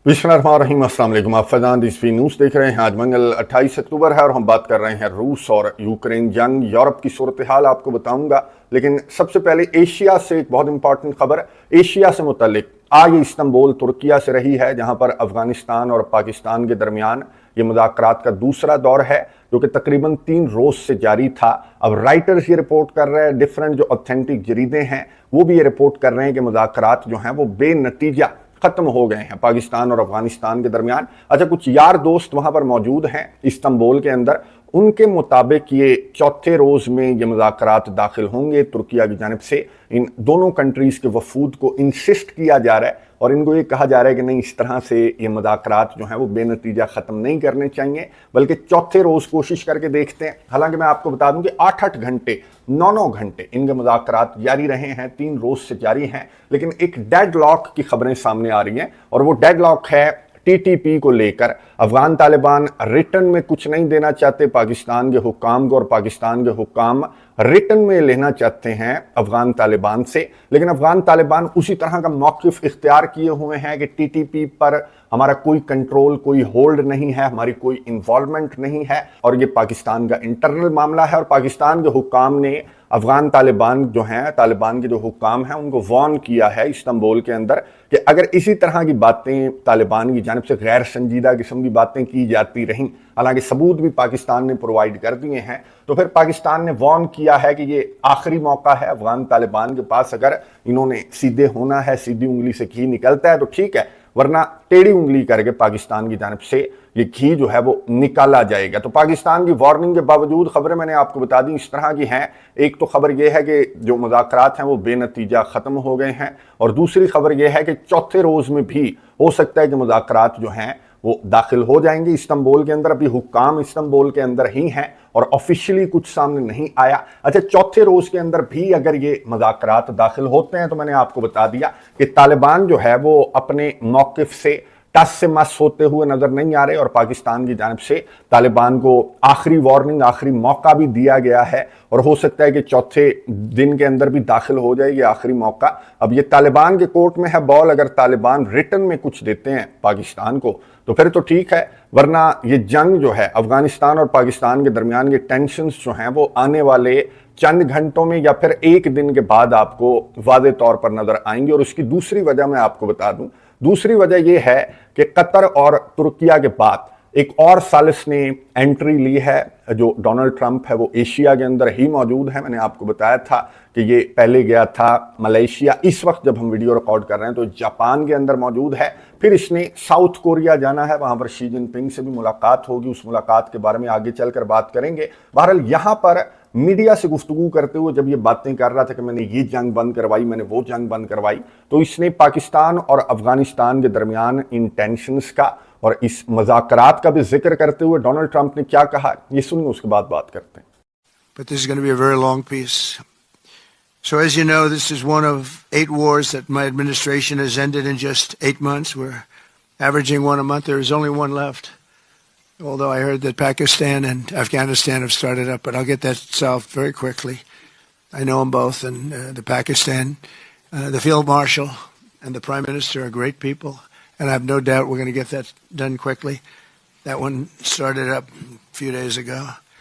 बिस्मिल्लाहिर्रहमानिर्रहीम, अस्सलाम वालेकुम। आप फैज़ान रिजवी न्यूज़ देख रहे हैं। आज मंगल 28 अक्टूबर है और हम बात कर रहे हैं रूस और यूक्रेन जंग, यूरोप की सूरत हाल आपको बताऊंगा। लेकिन सबसे पहले एशिया से एक बहुत इंपॉर्टेंट खबर एशिया से मुतल्लिक आज इस्तांबुल तुर्किया से रही है, जहां पर अफगानिस्तान और पाकिस्तान के दरमियान ये मुज़ाकरात का दूसरा दौर है जो कि तकरीबन 3 रोज से जारी था। अब राइटर्स ये रिपोर्ट कर रहे हैं, डिफरेंट जो ऑथेंटिक जरीदे हैं वो भी ये रिपोर्ट कर रहे हैं कि मुज़ाकरात जो हैं वो बेनतीजा खत्म हो गए हैं पाकिस्तान और अफगानिस्तान के दरमियान। अच्छा, कुछ यार दोस्त वहां पर मौजूद हैं इस्तांबुल के अंदर, उनके मुताबिक ये चौथे रोज में ये मुज़ाकरात दाखिल होंगे। तुर्किया की जानिब से इन दोनों कंट्रीज के वफूद को इंसिस्ट किया जा रहा है और इनको ये कहा जा रहा है कि नहीं, इस तरह से ये मुज़ाकरात जो हैं वो बेनतीजा ख़त्म नहीं करने चाहिए, बल्कि चौथे रोज़ कोशिश करके देखते हैं। हालांकि मैं आपको बता दूं कि 8-8 घंटे 9-9 घंटे इनके मुज़ाकरात जारी रहे हैं, 3 रोज़ से जारी हैं। लेकिन एक डेडलॉक की खबरें सामने आ रही हैं और वो डेडलॉक है टीटीपी को लेकर। अफगान तालिबान रिटर्न में कुछ नहीं देना चाहते पाकिस्तान के हुक्काम को और पाकिस्तान के हुक्काम रिटर्न में लेना चाहते हैं अफगान तालिबान से। लेकिन अफगान तालिबान उसी तरह का मौक़िफ़ इख्तियार किए हुए हैं कि टीटीपी पर हमारा कोई कंट्रोल, कोई होल्ड नहीं है, हमारी कोई इन्वॉल्वमेंट नहीं है और ये पाकिस्तान का इंटरनल मामला है। और पाकिस्तान के हुक्काम ने अफगान तालिबान जो हैं, तालिबान के जो हुक्काम हैं, उनको वार्न किया है इस्तांबुल के अंदर कि अगर इसी तरह की बातें तालिबान की जानिब से गैर संजीदा किस्म की बातें की जाती रहीं, हालांकि सबूत भी पाकिस्तान ने प्रोवाइड कर दिए हैं, तो फिर पाकिस्तान ने वार्न किया है कि ये आखिरी मौका है अफगान तालिबान के पास। अगर इन्होंने सीधे होना है, सीधी उंगली से घी निकलता है तो ठीक है, वरना टेढ़ी उंगली करके पाकिस्तान की जानिब से ये घी जो है वो निकाला जाएगा। तो पाकिस्तान की वार्निंग के बावजूद खबरें मैंने आपको बता दी इस तरह की हैं। एक तो खबर यह है कि जो मुज़ाकरात हैं वो बेनतीजा ख़त्म हो गए हैं और दूसरी खबर यह है कि चौथे रोज़ में भी हो सकता है कि मुज़ाकरात जो हैं वो दाखिल हो जाएंगे इस्तांबुल के अंदर। अभी हुक्काम इस्तांबुल के अंदर ही हैं और ऑफिशियली कुछ सामने नहीं आया। अच्छा, चौथे रोज के अंदर भी अगर ये मुज़ाकरात दाखिल होते हैं तो मैंने आपको बता दिया कि तालिबान जो है वो अपने मौक़िफ़ से टस से मस होते हुए नजर नहीं आ रहे और पाकिस्तान की जानिब से तालिबान को आखिरी वार्निंग, आखिरी मौका भी दिया गया है और हो सकता है कि चौथे दिन के अंदर भी दाखिल हो जाएगी आखिरी मौका। अब ये तालिबान के कोर्ट में है बॉल। अगर तालिबान रिटर्न में कुछ देते हैं पाकिस्तान को तो फिर तो ठीक है, वरना ये जंग जो है अफगानिस्तान और पाकिस्तान के दरमियान के टेंशन्स जो हैं वो आने वाले चंद घंटों में या फिर एक दिन के बाद आपको वाज़े तौर पर नजर आएंगे। और उसकी दूसरी वजह मैं आपको बता दूं, दूसरी वजह यह है कि कतर और तुर्किया के बाद एक और सालिस ने एंट्री ली है। जो डोनाल्ड ट्रंप है वो एशिया के अंदर ही मौजूद है। मैंने आपको बताया था कि ये पहले गया था मलेशिया, इस वक्त जब हम वीडियो रिकॉर्ड कर रहे हैं तो जापान के अंदर मौजूद है। फिर इसने साउथ कोरिया जाना है, वहां पर शी जिनपिंग से भी मुलाकात होगी। उस मुलाकात के बारे में आगे चलकर बात करेंगे। बहरहाल यहाँ पर मीडिया से गुफ्तगू करते हुए जब ये बातें कर रहा था कि मैंने ये जंग बंद करवाई, मैंने वो जंग बंद करवाई, तो इसने पाकिस्तान और अफगानिस्तान के दरमियान इन टेंशन्स का और इस मज़ाकरात का भी जिक्र करते हुए डोनाल्ड ट्रंप ने क्या कहा, ये सुनिए, उसके बाद बात करते हैं। But this is going to be a very long piece. So as you know, this is one of 8 wars that my administration has ended in just 8 months. We're averaging one a month. There is only one left. Although I heard that Pakistan and Afghanistan have started up, but I'll get that solved very quickly. I know them both, and the Pakistan, the Field Marshal and the Prime Minister are great people, and I have no doubt we're going to get that done quickly. That one started up a few days ago.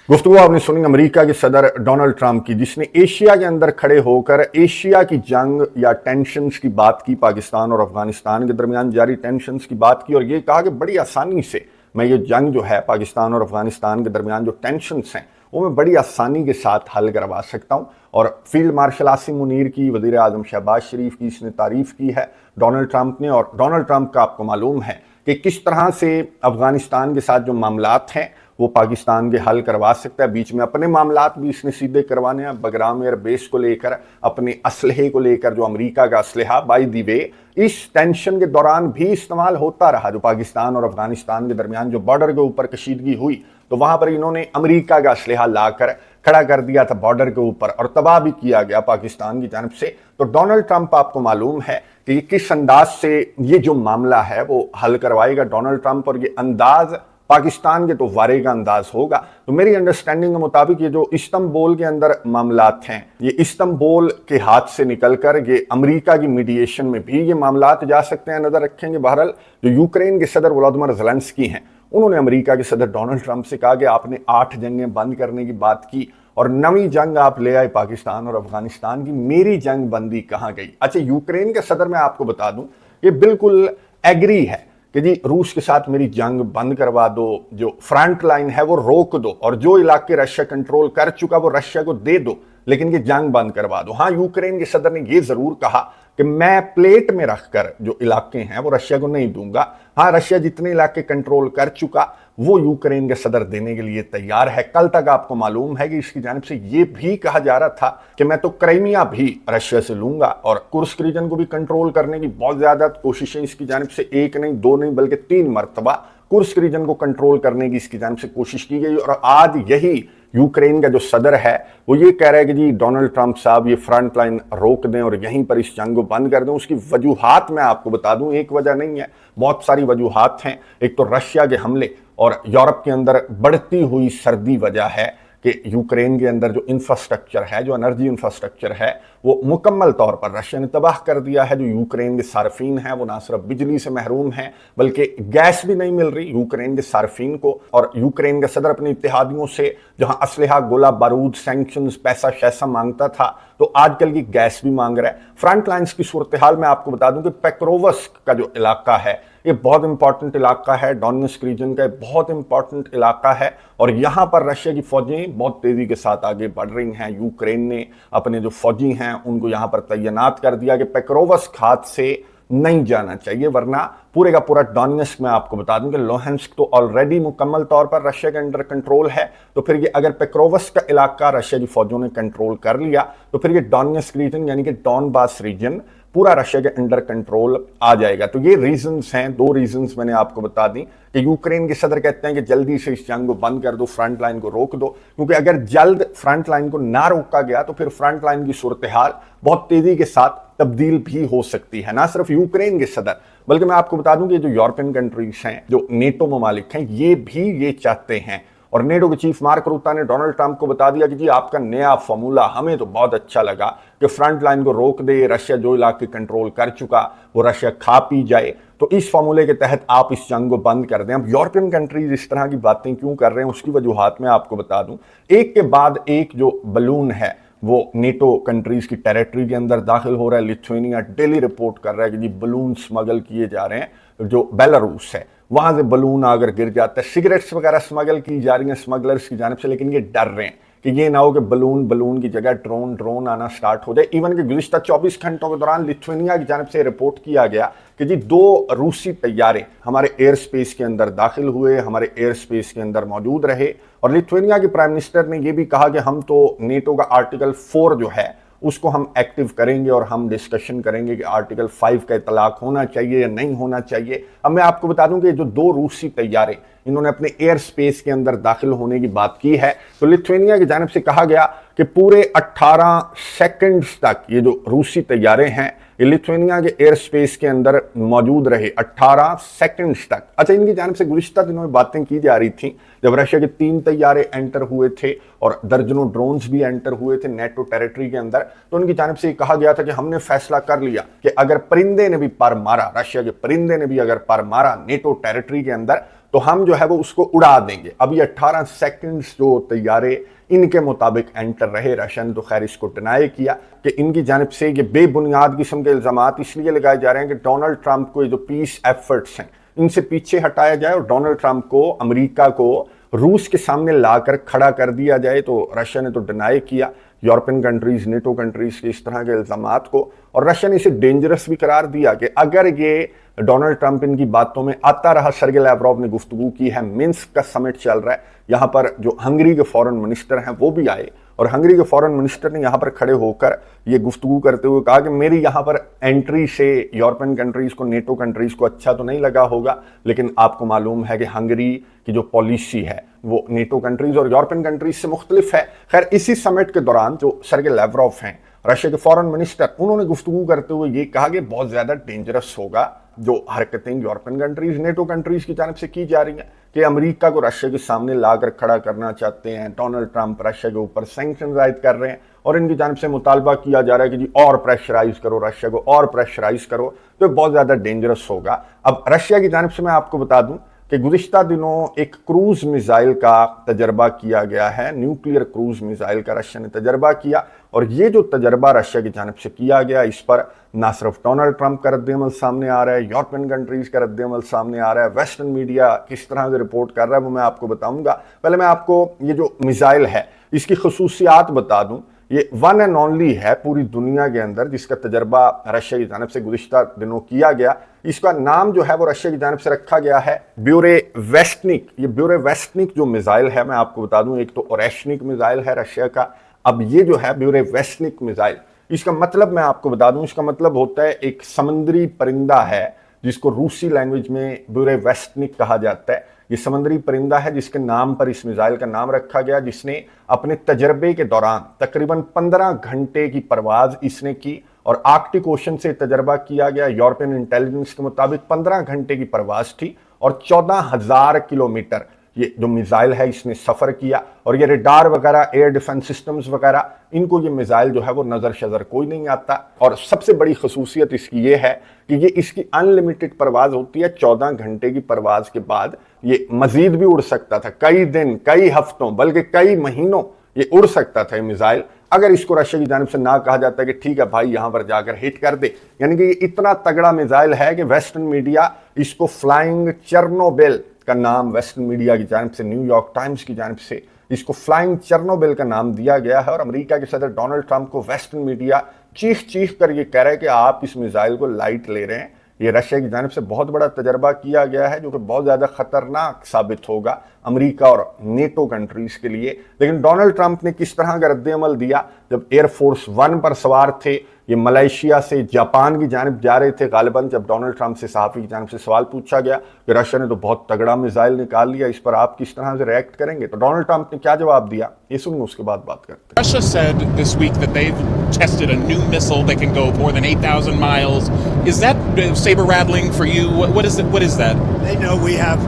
गुफ्तगू आपने सुनी America के सदर Donald Trump की, जिसने Asia के अंदर खड़े होकर एशिया की जंग या टेंशन्स की बात की, पाकिस्तान और अफगानिस्तान के दरमियान जारी टेंशन्स की बात की और ये कहा कि बड़ी आसानी से मैं ये जंग जो है पाकिस्तान और अफगानिस्तान के दरमियान जो टेंशन्स हैं वो मैं बड़ी आसानी के साथ हल करवा सकता हूँ। और फील्ड मार्शल आसिम मुनीर की, वज़ीर आज़म शहबाज शरीफ की इसने तारीफ़ की है डोनाल्ड ट्रंप ने। और डोनाल्ड ट्रंप का आपको मालूम है कि किस तरह से अफगानिस्तान के साथ जो मामलात हैं वो पाकिस्तान के हल करवा सकता है। बीच में अपने मामलात भी इसने सीधे करवाने हैं। बगराम एयर बेस को लेकर, अपने असलहे को लेकर, जो अमेरिका का असलहा बाय द वे इस टेंशन के दौरान भी इस्तेमाल होता रहा। जो पाकिस्तान और अफगानिस्तान के दरमियान जो बॉर्डर के ऊपर कशीदगी हुई तो वहां पर इन्होंने अमेरिका का असलहा लाकर खड़ा कर दिया था बॉर्डर के ऊपर और तबाह भी किया गया पाकिस्तान की जानब से। तो डोनाल्ड ट्रंप, आपको मालूम है कि किस अंदाज से ये जो मामला है वो हल करवाएगा डोनाल्ड ट्रंप, और ये अंदाज पाकिस्तान के तो वारे का अंदाज होगा। तो मेरी अंडरस्टैंडिंग के मुताबिक ये जो इस्तांबुल के अंदर मामलात हैं, ये इस्तांबुल के हाथ से निकलकर ये अमेरिका की मीडिएशन में भी ये मामलात जा सकते हैं, नजर रखेंगे। बहरहाल जो यूक्रेन के सदर वोलोदिमीर ज़ेलेंस्की हैं, उन्होंने अमेरिका के सदर डोनाल्ड ट्रंप से कहा कि आपने 8 जंगें बंद करने की बात की और नवी जंग आप ले आए पाकिस्तान और अफगानिस्तान की, मेरी जंग बंदी कहाँ गई। अच्छा, यूक्रेन के सदर मैं आपको बता दूं, ये बिल्कुल एग्री है कि जी रूस के साथ मेरी जंग बंद करवा दो, जो फ्रंट लाइन है वो रोक दो, और जो इलाके रशिया कंट्रोल कर चुका वो रशिया को दे दो, लेकिन ये जंग बंद करवा दो। हाँ, यूक्रेन के सदर ने ये जरूर कहा कि मैं प्लेट में रखकर जो इलाके हैं वो रशिया को नहीं दूंगा। हाँ, रशिया जितने इलाके कंट्रोल कर चुका वो यूक्रेन के सदर देने के लिए तैयार है। कल तक आपको मालूम है कि इसकी जानिब से ये भी कहा जा रहा था कि मैं तो क्राइमिया भी रशिया से लूंगा, और कुर्स्क रीजन को भी कंट्रोल करने की बहुत ज्यादा कोशिशें इसकी जानिब से 1 नहीं 2 नहीं बल्कि 3 मरतबा कुर्स्क रीजन को कंट्रोल करने की इसकी जानिब से कोशिश की गई। और आज यही यूक्रेन का जो सदर है वो ये कह रहा है कि जी डोनाल्ड ट्रंप साहब ये फ्रंट लाइन रोक दें और यहीं पर इस जंग को बंद कर दें। उसकी वजूहात मैं आपको बता दूं, एक वजह नहीं है, बहुत सारी वजूहात हैं। एक तो रशिया के हमले और यूरोप के अंदर बढ़ती हुई सर्दी वजह है कि यूक्रेन के अंदर जो इंफ्रास्ट्रक्चर है, जो एनर्जी इंफ्रास्ट्रक्चर है, वो मुकम्मल तौर पर रशिया ने तबाह कर दिया है। जो यूक्रेन के सार्फिन हैं वो ना सिर्फ बिजली से महरूम हैं बल्कि गैस भी नहीं मिल रही यूक्रेन के सार्फिन को। और यूक्रेन का सदर अपने इत्तेहादियों से जहां असलहा, गोला बारूद, सैंक्शंस, पैसा शैसा मांगता था, तो आजकल की गैस भी मांग रहा है। फ्रंट लाइन्स की सूरत हाल मैं आपको बता दूं कि पेक्रोवस्क का जो इलाका है ये बहुत इंपॉर्टेंट इलाका है, डोनेट्स्क रीजन का बहुत इंपॉर्टेंट इलाका है, और यहां पर रशिया की फौजें बहुत तेजी के साथ आगे बढ़ रही हैं। यूक्रेन ने अपने जो फौजी हैं उनको यहां पर तैनात कर दिया कि पेक्रोवस्क हाथ से नहीं जाना चाहिए, वरना पूरे का पूरा डोनेट्स्क, मैं आपको बता दूं कि लुहांस्क तो ऑलरेडी मुकम्मल तौर पर रशिया के अंडर कंट्रोल है। तो फिर ये अगर पेक्रोवस्क का इलाका रशिया की फौजों ने कंट्रोल कर लिया तो फिर ये डोनेट्स्क रीजन यानी कि डॉनबास रीजन पूरा रशिया के अंडर कंट्रोल आ जाएगा। तो ये रीजंस हैं, 2 रीजंस मैंने आपको बता दी कि यूक्रेन के सदर कहते हैं कि जल्दी से इस जंग को बंद कर दो, फ्रंट लाइन को रोक दो, क्योंकि अगर जल्द फ्रंट लाइन को ना रोका गया तो फिर फ्रंट लाइन की सूरत हाल बहुत तेजी के साथ तब्दील भी हो सकती है। ना सिर्फ यूक्रेन के सदर बल्कि मैं आपको बता दूं कि जो यूरोपियन कंट्रीज हैं, जो नेटो ममालिक हैं, ये भी ये चाहते हैं। और नेटो के चीफ मार्क रूता ने डोनाल्ड ट्रंप को बता दिया कि जी आपका नया फॉर्मूला हमें तो बहुत अच्छा लगा कि फ्रंट लाइन को रोक दे, रशिया जो इलाके कंट्रोल कर चुका वो रशिया खा पी जाए, तो इस फॉर्मूले के तहत आप इस जंग को बंद कर दें। अब यूरोपियन कंट्रीज इस तरह की बातें क्यों कर रहे हैं उसकी वजूहात में आपको बता दूं। एक के बाद एक जो बलून है वो नेटो कंट्रीज की टेरिटरी के अंदर दाखिल हो रहा है। लिथुआनिया डेली रिपोर्ट कर रहा है कि जी बलून स्मगल किए जा रहे हैं, जो बेलारूस है वहां से बलून आकर गिर जाता है। सिगरेट्स वगैरह स्मगल की जा रही हैं स्मगलर्स की जानिब से, लेकिन ये डर रहे हैं कि ये ना हो कि बलून की जगह ड्रोन आना स्टार्ट हो जाए। इवन कि गुज़िश्ता 24 घंटों के दौरान लिथुआनिया की जानिब से रिपोर्ट किया गया कि जी 2 रूसी तैयारे हमारे एयर स्पेस के अंदर दाखिल हुए, हमारे एयर स्पेस के अंदर मौजूद रहे। और लिथुआनिया के प्राइम मिनिस्टर ने यह भी कहा कि हम तो नेटो का आर्टिकल 4 जो है उसको हम एक्टिव करेंगे और हम डिस्कशन करेंगे कि आर्टिकल 5 का इतलाक होना चाहिए या नहीं होना चाहिए। अब मैं आपको बता दूं कि जो 2 रूसी तैयारे इन्होंने अपने एयर स्पेस के अंदर दाखिल होने की बात की है, तो लिथुआनिया की जानिब से कहा गया कि पूरे 18 सेकंड्स तक ये जो रूसी तैयारे हैं ये लिथुआनिया के एयर स्पेस के अंदर मौजूद रहे 18 सेकंड्स तक। अच्छा, इनकी जानिब से गुज़िश्ता दिनों में बातें की जा रही थी जब रशिया के 3 तैयारे एंटर हुए थे और दर्जनों ड्रोन्स भी एंटर हुए थे नेटो टेरिटरी के अंदर, तो उनकी जानिब से कहा गया था कि हमने फैसला कर लिया कि अगर परिंदे ने भी पर मारा, रशिया के परिंदे ने भी अगर पर मारा नेटो टेरिटरी के अंदर, तो हम जो है वो उसको उड़ा देंगे। अभी 18 सेकंड्स जो तैयारे इनके मुताबिक एंटर रहे, रशिया ने तो खैर इसको डिनाई किया कि इनकी जानिब से ये बेबुनियाद किस्म के इल्जामात इसलिए लगाए जा रहे हैं कि डोनाल्ड ट्रंप को ये जो पीस एफर्ट्स हैं इनसे पीछे हटाया जाए और डोनाल्ड ट्रंप को, अमेरिका को रूस के सामने लाकर खड़ा कर दिया जाए। तो रशिया ने तो डिनाई किया यूरोपियन कंट्रीज, नेटो कंट्रीज के इस तरह के इल्जामात को, और रशिया ने इसे डेंजरस भी करार दिया कि अगर ये डोनाल्ड ट्रंप इनकी बातों में आता रहा। सर्गे लैवरोव ने गुफ्तगू की है, मिन्स्क का समिट चल रहा है, यहाँ पर जो हंगरी के फॉरेन मिनिस्टर हैं वो भी आए और हंगरी के फॉरेन मिनिस्टर ने यहाँ पर खड़े होकर ये गुफ्तगू करते हुए कहा कि मेरी यहाँ पर एंट्री से यूरोपियन कंट्रीज को, नेटो कंट्रीज को अच्छा तो नहीं लगा होगा, लेकिन आपको मालूम है कि हंगरी की जो पॉलिसी है वो नेटो कंट्रीज और यूरोपियन कंट्रीज से मुख्तलिफ है। खैर, इसी समिट के दौरान जो सर्गे लैवरोव हैं, रशिया के फॉरेन मिनिस्टर, उन्होंने गुफ्तगू करते हुए ये कहा कि बहुत ज्यादा डेंजरस होगा जो हरकतें यूरोपियन कंट्रीज, नेटो कंट्रीज की जानिब से की जा रही हैं कि अमेरिका को रशिया के सामने लाकर खड़ा करना चाहते हैं। डोनाल्ड ट्रंप रशिया के ऊपर सैंक्शन आयद कर रहे हैं और इनकी जानिब से मुतालबा किया जा रहा है कि जी और प्रेशराइज करो रशिया को, और प्रेशराइज करो, तो बहुत ज़्यादा डेंजरस होगा। अब रशिया की जानिब से मैं आपको बता दूं कि गुज़िश्ता दिनों एक क्रूज मिसाइल का तजर्बा किया गया है, न्यूक्लियर क्रूज मिसाइल का रशिया ने तजर्बा किया, और ये जो तजर्बा रशिया की जानिब से किया गया, इस पर ना सिर्फ डोनाल्ड ट्रंप का रद्द-ए-अमल सामने आ रहा है, यूरोपियन कंट्रीज का रद्द-ए-अमल सामने आ रहा है, वेस्टर्न मीडिया किस तरह से रिपोर्ट कर रहा है वो मैं आपको बताऊंगा। पहले मैं आपको ये जो मिसाइल है इसकी खसूसियात बता दूं। ये वन एंड ओनली है पूरी दुनिया के अंदर जिसका तजर्बा रशिया की जानिब से गुज़िश्ता दिनों किया गया। इसका नाम जो है वो रशिया की जानिब से रखा गया है ब्यूरेवेस्टनिक। ये ब्यूरेवेस्टनिक जो मिसाइल है, मैं आपको बता दूं, एक तो ओरेशनिक मिसाइल है रशिया का, अब ये जो है ब्यूरेवेस्टनिक मिसाइल, इसका मतलब मैं आपको बता दूं, इसका मतलब होता है एक समुद्री परिंदा है जिसको रूसी लैंग्वेज में ब्यूरेवेस्टनिक कहा जाता है। ये समुद्री परिंदा है जिसके नाम पर इस मिसाइल का नाम रखा गया, जिसने अपने तजर्बे के दौरान तकरीबन 15 घंटे की परवाज इसने की, और आर्कटिक ओशन से तजर्बा किया गया। यूरोपियन इंटेलिजेंस के मुताबिक 15 घंटे की परवाज थी और 14,000 किलोमीटर ये जो मिसाइल है इसने सफर किया, और ये रेडार वगैरह, एयर डिफेंस सिस्टम्स वगैरह, इनको ये मिसाइल जो है वो नजर शजर कोई नहीं आता। और सबसे बड़ी खसूसियत इसकी ये है कि ये इसकी अनलिमिटेड परवाज होती है। 14 घंटे की परवाज के बाद ये मजीद भी उड़ सकता था, कई दिन, कई हफ्तों, बल्कि कई महीनों ये उड़ सकता था ये मिसाइल, अगर इसको रशिया की जानिब से ना कहा जाता है कि ठीक है भाई यहां पर जाकर हिट कर दे। यानी कि ये इतना तगड़ा मिसाइल है कि वेस्टर्न मीडिया इसको फ्लाइंग चेर्नोबिल का नाम, वेस्टर्न मीडिया की जानिब से, न्यूयॉर्क टाइम्स की जानिब से इसको फ्लाइंग चेर्नोबिल का नाम दिया गया है। और अमेरिका के सदर डोनाल्ड ट्रंप को वेस्टर्न मीडिया चीख चीख कर ये कह रहा है कि आप इस मिसाइल को लाइट ले रहे हैं। ये रशिया की जानिब से बहुत बड़ा तजर्बा किया गया है जो कि बहुत ज़्यादा खतरनाक साबित होगा अमेरिका और नेटो कंट्रीज के लिए। लेकिन डोनाल्ड ट्रंप ने किस तरह का रद्द-ए-अमल दिया, जब एयरफोर्स वन पर सवार थे, ये मलेशिया से जापान की जानिब जा रहे थे गालिबन, जब डोनाल्ड ट्रंप से सहाफ़ी की जानिब से सवाल पूछा गया कि रशिया ने तो बहुत तगड़ा मिसाइल निकाल लिया, इस पर आप किस तरह से रिएक्ट करेंगे, तो डोनाल्ड ट्रंप ने क्या जवाब दिया, ये सुनिए, उसके बाद बात करते हैं। Russia said this week that they've tested a new missile that can go more than 8,000 miles. Is that saber rattling for you? What is it? What is that? They know we have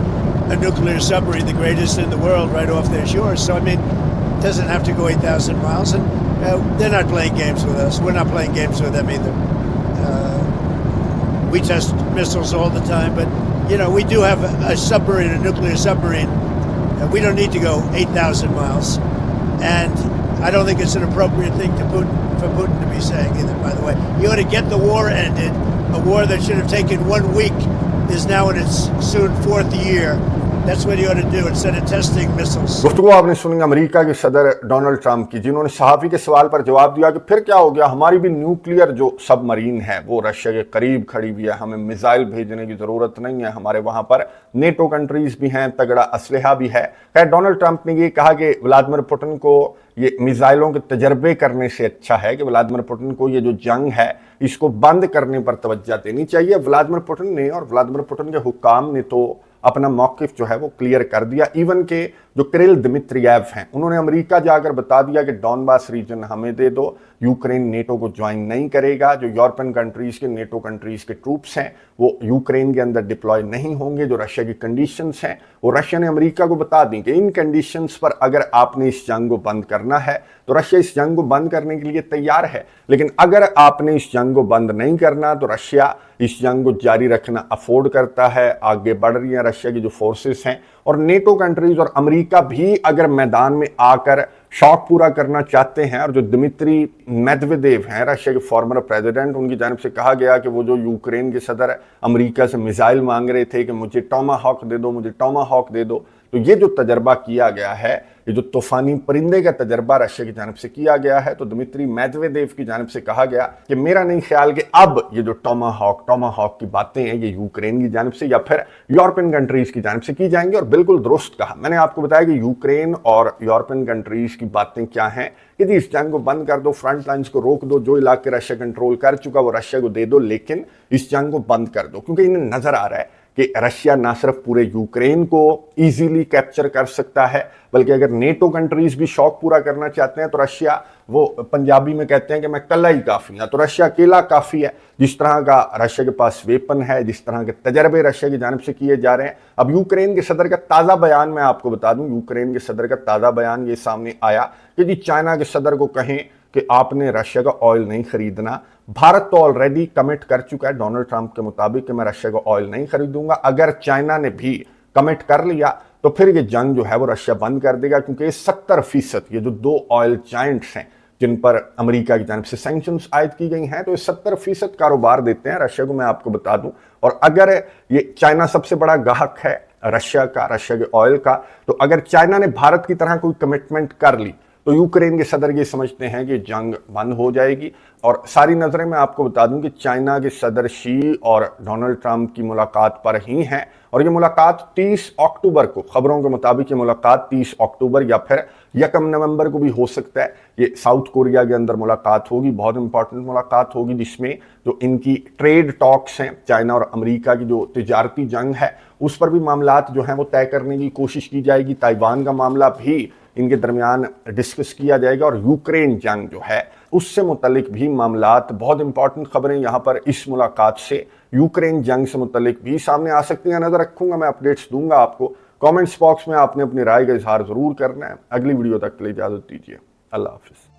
a nuclear submarine, the greatest in the world, right off their shores. So, I mean, it doesn't have to go 8,000 miles. And they're not playing games with us. We're not playing games with them either. We test missiles all the time. But, you know, we do have a submarine, a nuclear submarine. We don't need to go 8,000 miles. And I don't think it's an appropriate thing for Putin to be saying either, by the way. You ought to get the war ended. A war that should have taken 1 week is now in its soon 4th year. That's what you ought to do instead of testing missiles. गुफ्तगू आपने सुनी America के सदर Donald Trump की, जिन्होंने सहाफ़ी के सवाल पर जवाब दिया कि फिर क्या हो गया, हमारी भी न्यूक्लियर जो सबमरीन है वो रशिया के करीब खड़ी हुई है, हमें मिसाइल भेजने की ज़रूरत नहीं है, हमारे वहाँ पर नेटो कंट्रीज भी हैं, तगड़ा असलहा भी है। खैर, डोनाल्ड ट्रंप ने ये कहा कि व्लादिमीर पुतिन को ये मिसाइलों के तजर्बे करने से अच्छा है कि व्लादिमीर पुतिन को ये जो जंग है इसको बंद करने पर तवज्जो देनी चाहिए। व्लादिमीर पुतिन ने और व्लादिमीर पुतिन के हुक्काम ने तो अपना मौक़िफ़ जो है वो क्लियर कर दिया। इवन के जो किरिल दिमित्रियेव हैं, उन्होंने अमेरिका जाकर बता दिया कि डॉनबास रीजन हमें दे दो, यूक्रेन नेटो को ज्वाइन नहीं करेगा, जो यूरोपियन कंट्रीज के, नेटो कंट्रीज के ट्रूप्स हैं वो यूक्रेन के अंदर डिप्लॉय नहीं होंगे। जो रशिया की कंडीशंस हैं वो रशिया ने अमेरिका को बता दी कि इन कंडीशंस पर अगर आपने इस जंग को बंद करना है तो रशिया इस जंग को बंद करने के लिए तैयार है, लेकिन अगर आपने इस जंग को बंद नहीं करना तो रशिया इस जंग को जारी रखना अफोर्ड करता है। आगे बढ़ रही हैं रशिया की जो फोर्सेस हैं, और नेटो कंट्रीज और अमेरिका भी अगर मैदान में आकर शौक पूरा करना चाहते हैं। और जो दिमित्री मेदवेदेव हैं, रशिया के फॉर्मर प्रेसिडेंट, उनकी जानिब से कहा गया कि वो जो यूक्रेन के सदर अमेरिका से मिसाइल मांग रहे थे कि मुझे टॉमाहॉक दे दो, मुझे टॉमाहॉक दे दो, तो ये जो तजर्बा किया गया है, ये जो तूफानी परिंदे का तजर्बा रशिया की जानिब से किया गया है, तो दिमित्री मेदवेदेव की जानिब से कहा गया कि मेरा नहीं ख्याल कि अब ये जो टॉमाहॉक की बातें हैं ये यूक्रेन की जानिब से या फिर यूरोपियन कंट्रीज की जानिब से की जाएंगी। और बिल्कुल दुरुस्त कहा, मैंने आपको बताया कि यूक्रेन और यूरोपियन कंट्रीज की बातें क्या हैं कि जी इस जंग को बंद कर दो, फ्रंट लाइन्स को रोक दो, जो इलाके रशिया कंट्रोल कर चुका वो रशिया को दे दो, लेकिन इस जंग को बंद कर दो, क्योंकि इन्हें नजर आ रहा है कि रशिया ना सिर्फ पूरे यूक्रेन को इजीली कैप्चर कर सकता है, बल्कि अगर नेटो कंट्रीज भी शौक पूरा करना चाहते हैं तो रशिया, वो पंजाबी में कहते हैं कि मैं कल्ला ही काफी हूं, तो रशिया अकेला काफी है। जिस तरह का रशिया के पास वेपन है, जिस तरह के तजर्बे रशिया की जानिब से किए जा रहे हैं। अब यूक्रेन के सदर का ताजा बयान मैं आपको बता दूं, यूक्रेन के सदर का ताजा बयान ये सामने आया कि जी चाइना के सदर को कहें कि आपने रशिया का ऑयल नहीं खरीदना। भारत तो ऑलरेडी कमिट कर चुका है डोनाल्ड ट्रंप के मुताबिक कि मैं रशिया का ऑयल नहीं खरीदूंगा। अगर चाइना ने भी कमिट कर लिया तो फिर ये जंग जो है वो रशिया बंद कर देगा, क्योंकि 70% ये जो दो ऑयल जायंट्स हैं जिन पर अमेरिका की जानिब से सैंक्शंस आयद की गई हैं, तो ये 70% कारोबार देते हैं रशिया को, मैं आपको बता दूं। और अगर ये चाइना सबसे बड़ा ग्राहक है रशिया का, रशिया के ऑयल का, तो अगर चाइना ने भारत की तरह कोई कमिटमेंट कर ली तो यूक्रेन के सदर ये समझते हैं कि जंग बंद हो जाएगी। और सारी नजरें मैं आपको बता दूं कि चाइना के सदर शी और डोनाल्ड ट्रंप की मुलाकात पर ही है, और ये मुलाकात 30 अक्टूबर को, खबरों के मुताबिक ये मुलाकात 30 अक्टूबर या फिर 1 नवंबर को भी हो सकता है। ये साउथ कोरिया के अंदर मुलाकात होगी, बहुत इंपॉर्टेंट मुलाकात होगी, जिसमें जो इनकी ट्रेड टॉक्स हैं, चाइना और अमेरिका की जो तिजारती जंग है, उस पर भी मामलात जो हैं वो तय करने की कोशिश की जाएगी। ताइवान का मामला भी इनके दरमियान डिस्कस किया जाएगा, और यूक्रेन जंग जो है उससे मुतलिक भी मामलात, बहुत इंपॉर्टेंट खबरें यहाँ पर इस मुलाकात से, यूक्रेन जंग से मुतलिक भी सामने आ सकती हैं। नजर रखूंगा, मैं अपडेट्स दूंगा आपको। कमेंट्स बॉक्स में आपने अपनी राय का इजहार जरूर करना है। अगली वीडियो तक के लिए इजाजत दीजिए। अल्लाह हाफिज।